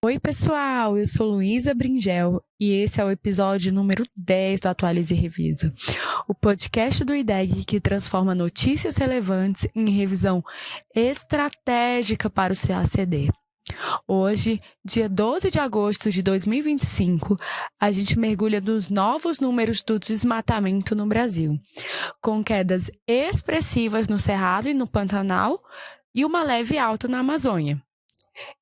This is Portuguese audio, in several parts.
Oi, pessoal! Eu sou Luísa Bringel e esse é o episódio número 10 do Atualize e Revisa, o podcast do IDEG que transforma notícias relevantes em revisão estratégica para o CACD. Hoje, dia 12 de agosto de 2025, a gente mergulha nos novos números do desmatamento no Brasil, com quedas expressivas no Cerrado e no Pantanal e uma leve alta na Amazônia.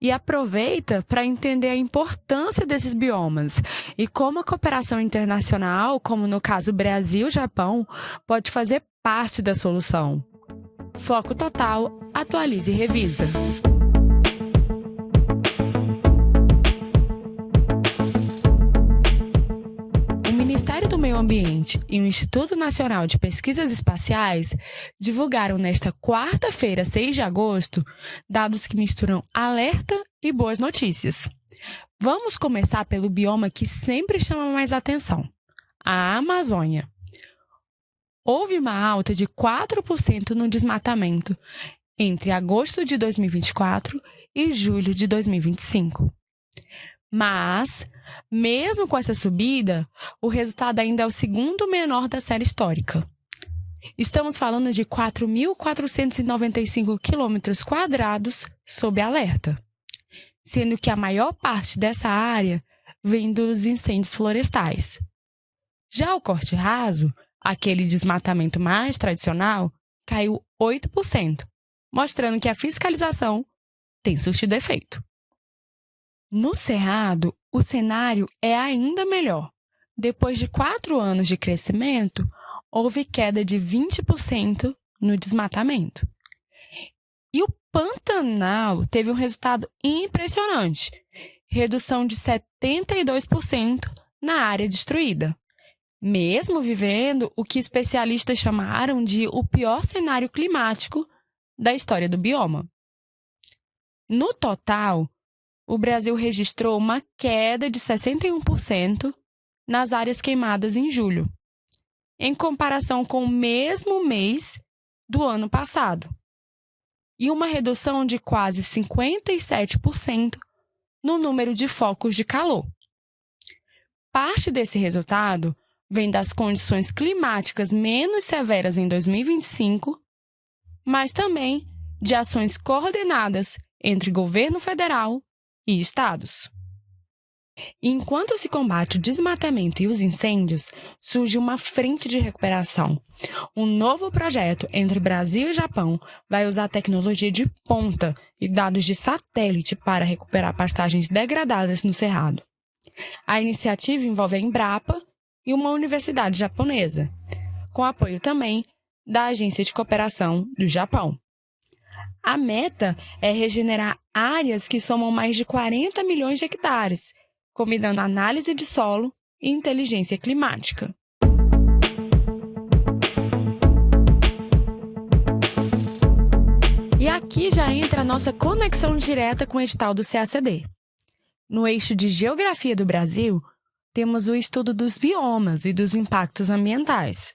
E aproveita para entender a importância desses biomas e como a cooperação internacional, como no caso Brasil-Japão, pode fazer parte da solução. Foco total, atualize e revisa. O Ministério do Meio Ambiente e o Instituto Nacional de Pesquisas Espaciais divulgaram nesta quarta-feira, 6 de agosto, dados que misturam alerta e boas notícias. Vamos começar pelo bioma que sempre chama mais atenção, a Amazônia. Houve uma alta de 4% no desmatamento entre agosto de 2024 e julho de 2025. Mas, mesmo com essa subida, o resultado ainda é o segundo menor da série histórica. Estamos falando de 4.495 km² sob alerta, sendo que a maior parte dessa área vem dos incêndios florestais. Já o corte raso, aquele desmatamento mais tradicional, caiu 8%, mostrando que a fiscalização tem surtido efeito. No Cerrado, o cenário é ainda melhor. Depois de 4 anos de crescimento, houve queda de 20% no desmatamento. E o Pantanal teve um resultado impressionante, redução de 72% na área destruída, mesmo vivendo o que especialistas chamaram de o pior cenário climático da história do bioma. No total, o Brasil registrou uma queda de 61% nas áreas queimadas em julho, em comparação com o mesmo mês do ano passado, e uma redução de quase 57% no número de focos de calor. Parte desse resultado vem das condições climáticas menos severas em 2025, mas também de ações coordenadas entre governo federal e estados. Enquanto se combate o desmatamento e os incêndios, surge uma frente de recuperação. Um novo projeto entre Brasil e Japão vai usar tecnologia de ponta e dados de satélite para recuperar pastagens degradadas no Cerrado. A iniciativa envolve a Embrapa e uma universidade japonesa, com apoio também da Agência de Cooperação do Japão. A meta é regenerar áreas que somam mais de 40 milhões de hectares, combinando análise de solo e inteligência climática. E aqui já entra a nossa conexão direta com o edital do CACD. No eixo de Geografia do Brasil, temos o estudo dos biomas e dos impactos ambientais.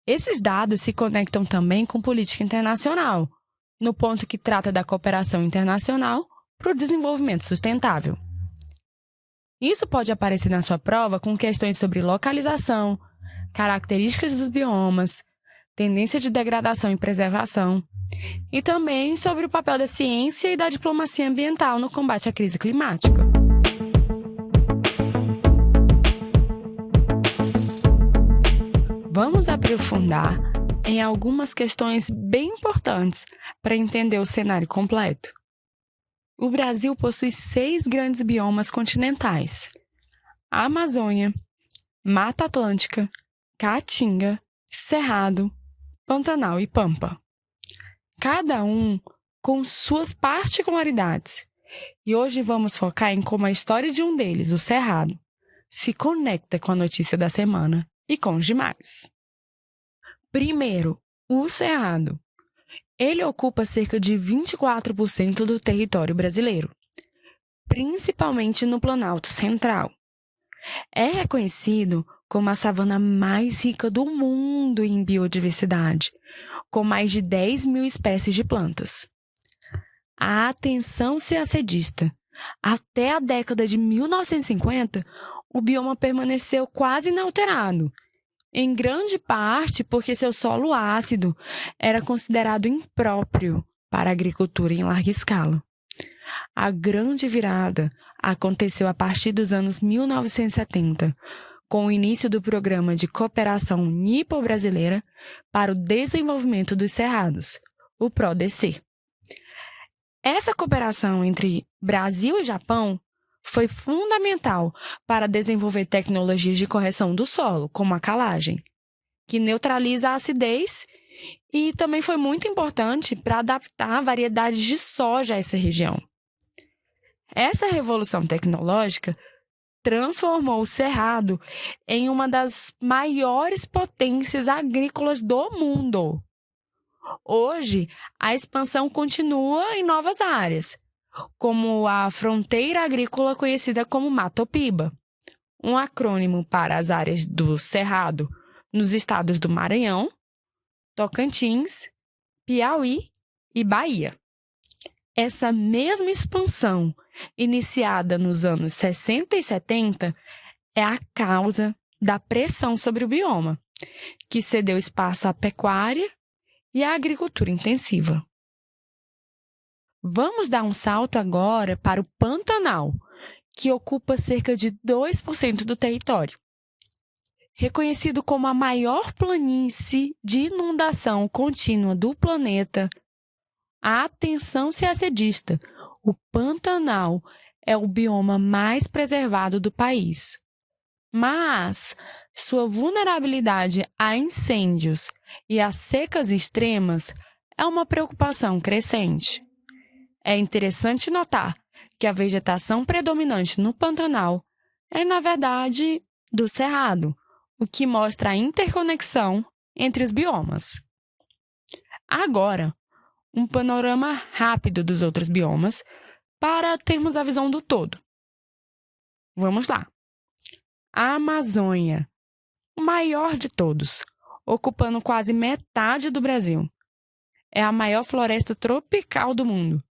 Esses dados se conectam também com política internacional, no ponto que trata da cooperação internacional para o desenvolvimento sustentável. Isso pode aparecer na sua prova com questões sobre localização, características dos biomas, tendência de degradação e preservação, e também sobre o papel da ciência e da diplomacia ambiental no combate à crise climática. Vamos aprofundar em algumas questões bem importantes para entender o cenário completo. O Brasil possui 6 grandes biomas continentais: a Amazônia, Mata Atlântica, Caatinga, Cerrado, Pantanal e Pampa. Cada um com suas particularidades. E hoje vamos focar em como a história de um deles, o Cerrado, se conecta com a notícia da semana e com os demais. Primeiro, o Cerrado. Ele ocupa cerca de 24% do território brasileiro, principalmente no Planalto Central. É reconhecido como a savana mais rica do mundo em biodiversidade, com mais de 10 mil espécies de plantas. A atenção CACDista Até a década de 1950, o bioma permaneceu quase inalterado, em grande parte porque seu solo ácido era considerado impróprio para a agricultura em larga escala. A grande virada aconteceu a partir dos anos 1970, com o início do Programa de Cooperação Nipo-Brasileira para o Desenvolvimento dos Cerrados, o PRODECE. Essa cooperação entre Brasil e Japão foi fundamental para desenvolver tecnologias de correção do solo, como a calagem, que neutraliza a acidez, e também foi muito importante para adaptar variedades de soja a essa região. Essa revolução tecnológica transformou o Cerrado em uma das maiores potências agrícolas do mundo. Hoje, a expansão continua em novas áreas, como a fronteira agrícola conhecida como Matopiba, um acrônimo para as áreas do Cerrado nos estados do Maranhão, Tocantins, Piauí e Bahia. Essa mesma expansão, iniciada nos anos 60 e 70, é a causa da pressão sobre o bioma, que cedeu espaço à pecuária e à agricultura intensiva. Vamos dar um salto agora para o Pantanal, que ocupa cerca de 2% do território. Reconhecido como a maior planície de inundação contínua do planeta, atenção CACDista, o Pantanal é o bioma mais preservado do país. Mas sua vulnerabilidade a incêndios e a secas extremas é uma preocupação crescente. É interessante notar que a vegetação predominante no Pantanal é, na verdade, do Cerrado, o que mostra a interconexão entre os biomas. Agora, um panorama rápido dos outros biomas para termos a visão do todo. Vamos lá. A Amazônia, o maior de todos, ocupando quase metade do Brasil. É a maior floresta tropical do mundo.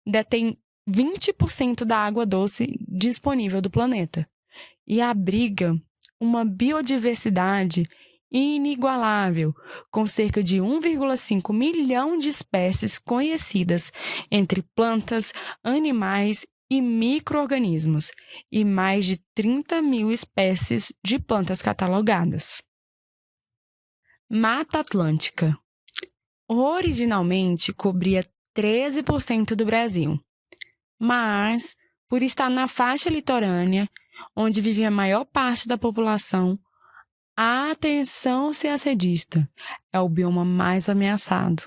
Detém 20% da água doce disponível do planeta e abriga uma biodiversidade inigualável, com cerca de 1,5 milhão de espécies conhecidas entre plantas, animais e micro-organismos, e mais de 30 mil espécies de plantas catalogadas. Mata Atlântica. Originalmente cobria 13% do Brasil, mas, por estar na faixa litorânea, onde vive a maior parte da população, atenção CACDista, é o bioma mais ameaçado.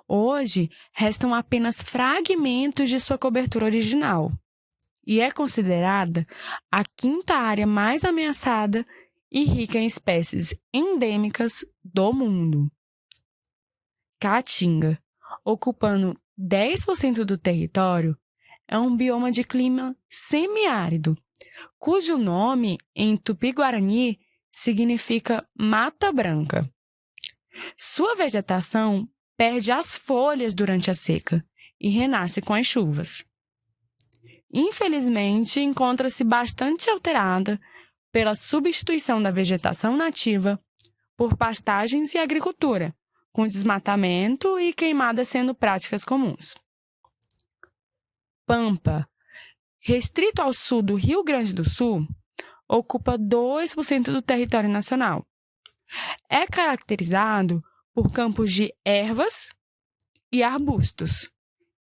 Hoje, restam apenas fragmentos de sua cobertura original e é considerada a quinta área mais ameaçada e rica em espécies endêmicas do mundo. Caatinga, ocupando 10% do território, é um bioma de clima semiárido, cujo nome, em Tupi-Guarani, significa Mata Branca. Sua vegetação perde as folhas durante a seca e renasce com as chuvas. Infelizmente, encontra-se bastante alterada pela substituição da vegetação nativa por pastagens e agricultura, com desmatamento e queimada sendo práticas comuns. Pampa, restrito ao sul do Rio Grande do Sul, ocupa 2% do território nacional. É caracterizado por campos de ervas e arbustos,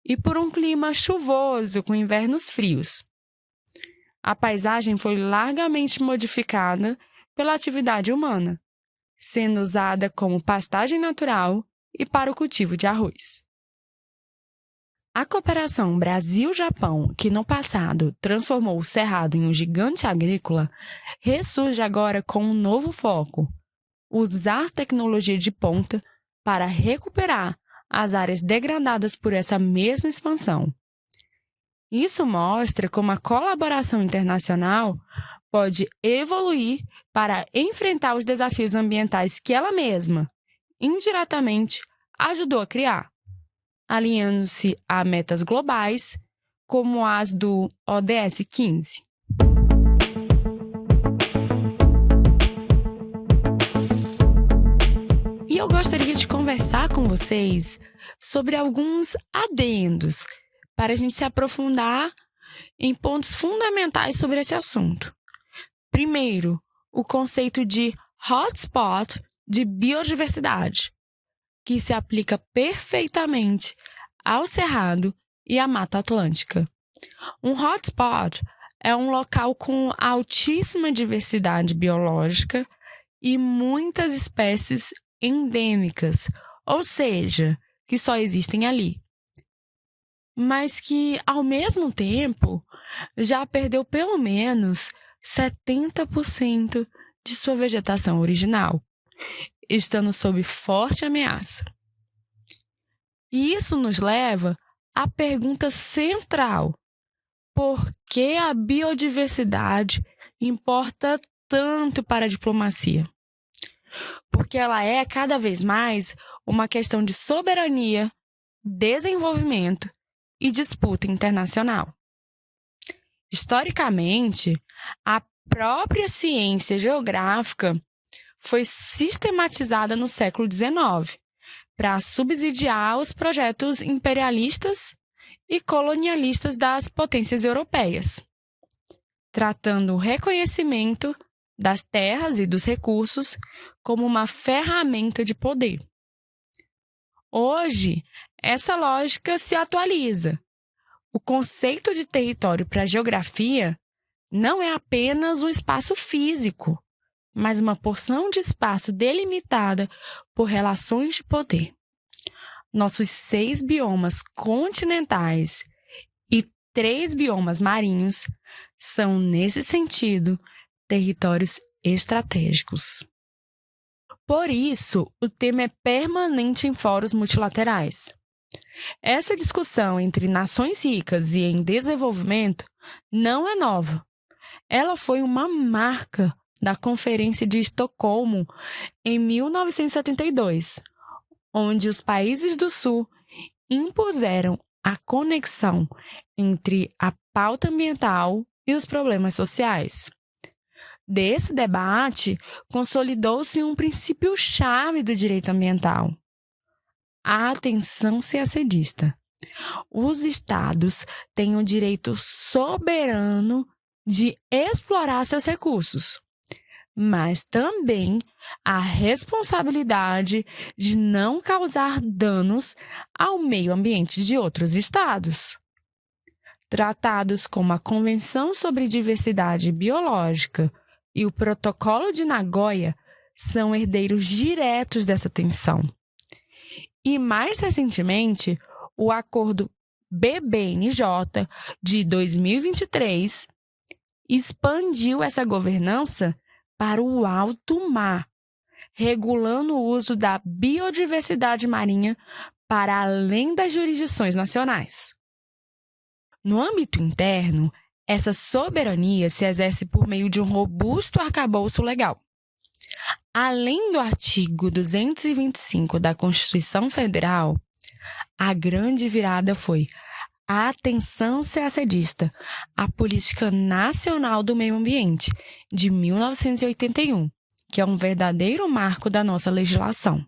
e por um clima chuvoso com invernos frios. A paisagem foi largamente modificada pela atividade humana, sendo usada como pastagem natural e para o cultivo de arroz. A cooperação Brasil-Japão, que no passado transformou o Cerrado em um gigante agrícola, ressurge agora com um novo foco: usar tecnologia de ponta para recuperar as áreas degradadas por essa mesma expansão. Isso mostra como a colaboração internacional pode evoluir para enfrentar os desafios ambientais que ela mesma, indiretamente, ajudou a criar, alinhando-se a metas globais, como as do ODS 15. E eu gostaria de conversar com vocês sobre alguns adendos para a gente se aprofundar em pontos fundamentais sobre esse assunto. Primeiro, o conceito de hotspot de biodiversidade, que se aplica perfeitamente ao Cerrado e à Mata Atlântica. Um hotspot é um local com altíssima diversidade biológica e muitas espécies endêmicas, ou seja, que só existem ali, mas que, ao mesmo tempo, já perdeu pelo menos 70% de sua vegetação original, estando sob forte ameaça. E isso nos leva à pergunta central: por que a biodiversidade importa tanto para a diplomacia? Porque ela é, cada vez mais, uma questão de soberania, desenvolvimento e disputa internacional. Historicamente, a própria ciência geográfica foi sistematizada no século XIX para subsidiar os projetos imperialistas e colonialistas das potências europeias, tratando o reconhecimento das terras e dos recursos como uma ferramenta de poder. Hoje, essa lógica se atualiza. O conceito de território para a geografia não é apenas um espaço físico, mas uma porção de espaço delimitada por relações de poder. Nossos 6 biomas continentais e 3 biomas marinhos são, nesse sentido, territórios estratégicos. Por isso, o tema é permanente em fóruns multilaterais. Essa discussão entre nações ricas e em desenvolvimento não é nova. Ela foi uma marca da Conferência de Estocolmo em 1972, onde os países do Sul impuseram a conexão entre a pauta ambiental e os problemas sociais. Desse debate, consolidou-se um princípio-chave do direito ambiental: a atenção CACDista. Os estados têm o direito soberano de explorar seus recursos, mas também a responsabilidade de não causar danos ao meio ambiente de outros estados. Tratados como a Convenção sobre Diversidade Biológica e o Protocolo de Nagoya são herdeiros diretos dessa tensão. E, mais recentemente, o Acordo BBNJ de 2023 expandiu essa governança para o alto mar, regulando o uso da biodiversidade marinha para além das jurisdições nacionais. No âmbito interno, essa soberania se exerce por meio de um robusto arcabouço legal. Além do artigo 225 da Constituição Federal, a grande virada foi a atenção CACDista à Política Nacional do Meio Ambiente, de 1981, que é um verdadeiro marco da nossa legislação.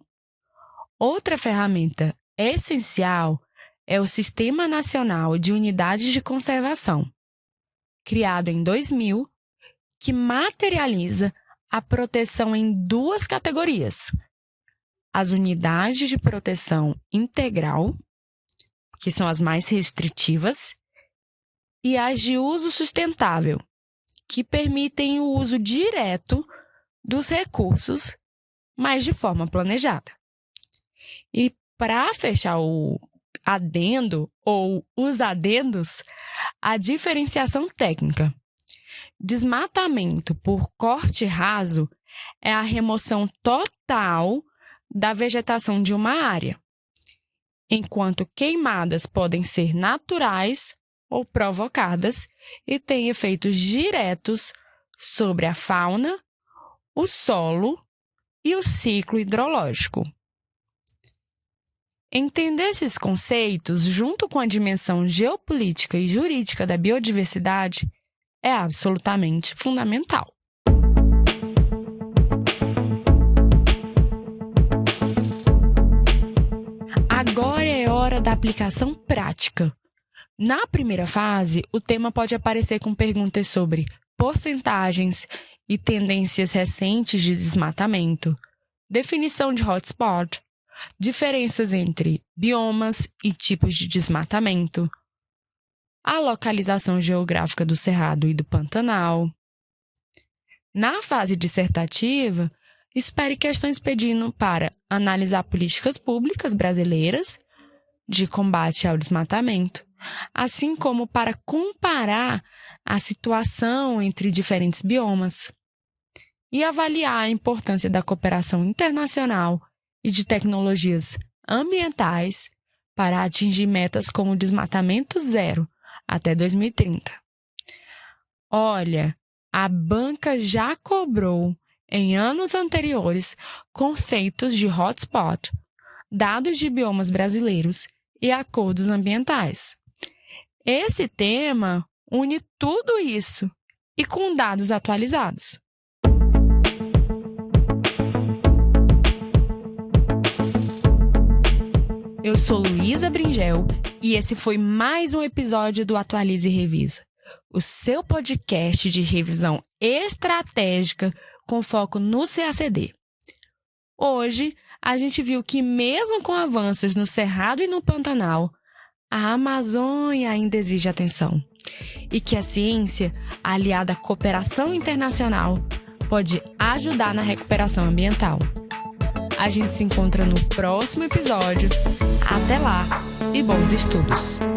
Outra ferramenta essencial é o Sistema Nacional de Unidades de Conservação, criado em 2000, que materializa a proteção em 2 categorias: as unidades de proteção integral, que são as mais restritivas, e as de uso sustentável, que permitem o uso direto dos recursos, mas de forma planejada. E para fechar o adendo ou os adendos, a diferenciação técnica. Desmatamento por corte raso é a remoção total da vegetação de uma área, enquanto queimadas podem ser naturais ou provocadas e têm efeitos diretos sobre a fauna, o solo e o ciclo hidrológico. Entender esses conceitos, junto com a dimensão geopolítica e jurídica da biodiversidade, é absolutamente fundamental. Agora é hora da aplicação prática. Na primeira fase, o tema pode aparecer com perguntas sobre porcentagens e tendências recentes de desmatamento, definição de hotspot, diferenças entre biomas e tipos de desmatamento, a localização geográfica do Cerrado e do Pantanal. Na fase dissertativa, espere questões pedindo para analisar políticas públicas brasileiras de combate ao desmatamento, assim como para comparar a situação entre diferentes biomas e avaliar a importância da cooperação internacional e de tecnologias ambientais para atingir metas como desmatamento zero até 2030. Olha, a banca já cobrou em anos anteriores conceitos de hotspot, dados de biomas brasileiros e acordos ambientais. Esse tema une tudo isso e com dados atualizados. Eu sou Luísa Bringel e esse foi mais um episódio do Atualize e Revisa, o seu podcast de revisão estratégica com foco no CACD. Hoje, a gente viu que mesmo com avanços no Cerrado e no Pantanal, a Amazônia ainda exige atenção e que a ciência, aliada à cooperação internacional, pode ajudar na recuperação ambiental. A gente se encontra no próximo episódio. Até lá e bons estudos!